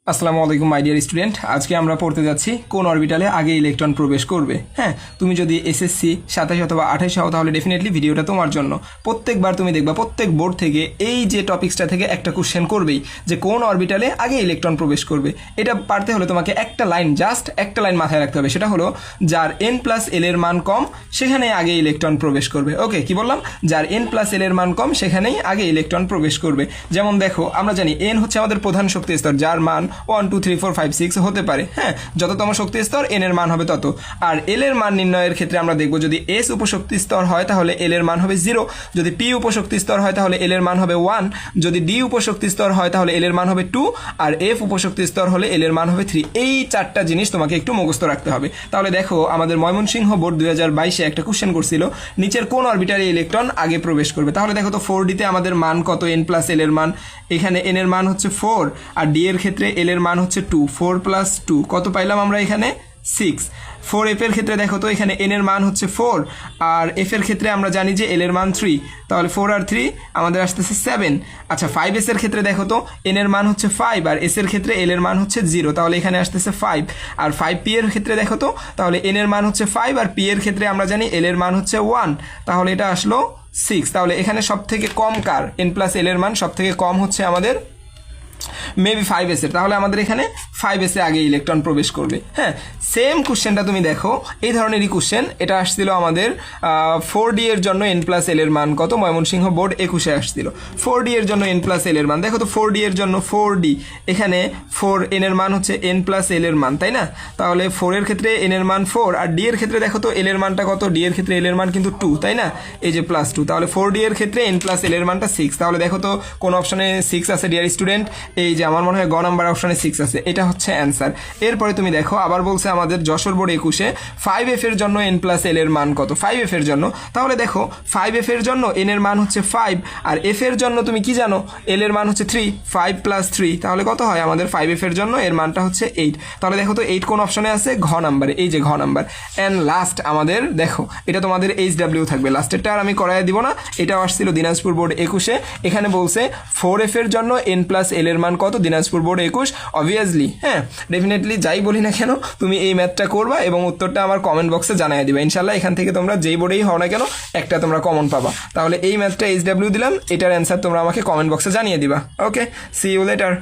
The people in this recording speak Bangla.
আসসালামু আলাইকুম মাই ডিয়ার স্টুডেন্ট। আজকে আমরা পড়তে যাচ্ছি কোন অরবিটালে আগে ইলেকট্রন প্রবেশ করবে। হ্যাঁ, তুমি যদি এসএসসি 27 অথবা 28 হও তাহলে ডেফিনেটলি ভিডিওটা তোমার জন্য। প্রত্যেকবার তুমি দেখবা প্রত্যেক বোর্ড থেকে এই যে টপিক্সটা থেকে একটা কোশ্চেন করবেই যে কোন অরবিটালে আগে ইলেকট্রন প্রবেশ করবে। এটা পারতে হলে তোমাকে একটা লাইন, জাস্ট একটা লাইন মাথায় রাখতে হবে, সেটা হলো যার n+l এর মান কম সেখানে আগে ইলেকট্রন প্রবেশ করবে। ওকে, কি বললাম? যার n+l এর মান কম সেখানেই আগে ইলেকট্রন প্রবেশ করবে। যেমন দেখো, আমরা জানি n হচ্ছে আমাদের প্রধান শক্তি স্তর, যার মান 1 2 3 4 5 6 হতে পারে। হ্যাঁ, যততম শক্তি স্তর n এর মান হবে তত। আর l এর মান নির্ণয়ের ক্ষেত্রে আমরা দেখব যদি s উপশক্তি স্তর হয় তাহলে l এর মান হবে 0, যদি p উপশক্তি স্তর হয় তাহলে l এর মান হবে 1, যদি d উপশক্তি স্তর হয় তাহলে l এর মান হবে 2, আর f উপশক্তি স্তর হলে l এর মান হবে 3। এই চারটা জিনিস তোমাকে একটু মুখস্থ রাখতে হবে। তাহলে দেখো, আমাদের ময়মনসিংহ বোর্ড 2022-এ একটা কোশ্চেন করছিল নিচের কোন অরবিটালে ইলেকট্রন আগে প্রবেশ করবে। তাহলে দেখো তো 4d তে আমাদের মান কত? n+l এর মান, এখানে n এর মান হচ্ছে 4, আর d এর ক্ষেত্রে l এর মান হচ্ছে 2। 4 + 2 কত পাইলাম আমরা এখানে? 6। 4f এর ক্ষেত্রে দেখো তো এখানে n এর মান হচ্ছে 4, আর f এর ক্ষেত্রে আমরা জানি যে l এর মান 3, তাহলে 4 আর 3 আমাদের আসতেছে 7। আচ্ছা, 5s এর ক্ষেত্রে দেখো তো n এর মান হচ্ছে 5, আর s এর ক্ষেত্রে l এর মান হচ্ছে 0, তাহলে এখানে আসতেছে 5। আর 5p এর ক্ষেত্রে দেখো তো, তাহলে n এর মান হচ্ছে 5, আর p এর ক্ষেত্রে আমরা জানি l এর মান হচ্ছে 1, তাহলে এটা আসলো 6। তাহলে এখানে সব থেকে কম কার? n+l এর মান সব থেকে কম হচ্ছে আমাদের মেবি 5s এর, তাহলে আমাদের এখানে 5s এ আগে ইলেকট্রন প্রবেশ করবে। হ্যাঁ, সেম কোশ্চেনটা তুমি দেখো, এই ধরনেরই কোশ্চেন, এটা আসছিল আমাদের 4d এর জন্য n+l এর মান কত? ময়মনসিংহ বোর্ড 21-এ আসছিল 4d এর জন্য n+l এর মান। দেখো তো 4d এর জন্য 4d, এখানে 4 n এর মান হচ্ছে n+l এর মান, তাই না? তাহলে 4 এর ক্ষেত্রে n এর মান 4, আর d এর ক্ষেত্রে দেখো তো l এর মানটা কত? d এর ক্ষেত্রে l এর মান কিন্তু 2, তাই না? এই যে +2, তাহলে 4d এর ক্ষেত্রে n+l এর মানটা 6। তাহলে দেখো তো কোন অপশনে 6 আছে ডিয়ার স্টুডেন্ট? এই যে আমার মনে হয় গ নাম্বার অপশনে 6 আছে, এটা হচ্ছে অ্যান্সার। এরপরে তুমি দেখো, আবার বলছে আমাদের যশোর বোর্ড 21-এ 5f এর জন্য n+l এর মান কত? 5f এর জন্য, তাহলে দেখো 5f এর জন্য n এর মান হচ্ছে 5, আর f এর জন্য তুমি কি জানো? l এর মান হচ্ছে 3, 5 + 3, তাহলে কত হয় আমাদের? 5f এর জন্য এর মানটা হচ্ছে 8। তাহলে দেখো তো 8 কোন অপশনে আছে? ঘ নাম্বারে, এই যে ঘ নাম্বার। অ্যান্ড লাস্ট আমাদের দেখো, এটা তোমাদের HW থাকবে, লাস্টেরটা আর আমি করাই দিব না, এটাও আসছিল দিনাজপুর বোর্ড 21-এ। এখানে বলছে 4f এর জন্য n+l এর মান কত? দিনাজপুর বোর্ড 21। অবভিয়াসলি, হ্যাঁ, ডেফিনেটলি যাই বলি না কেন তুমি এই ম্যাথটা করবা এবং উত্তরটা আমার কমেন্ট বক্সে জানিয়ে দিবা। ইনশাল্লাহ এখান থেকে তোমরা যেই বোর্ডেই হও না কেন একটা তোমরা কমন পাবা। তাহলে এই ম্যাথটা HW দিলাম, এটার অ্যান্সার তোমরা আমাকে কমেন্ট বক্সে জানিয়ে দিবা। ওকে, সি ইউ লেটার।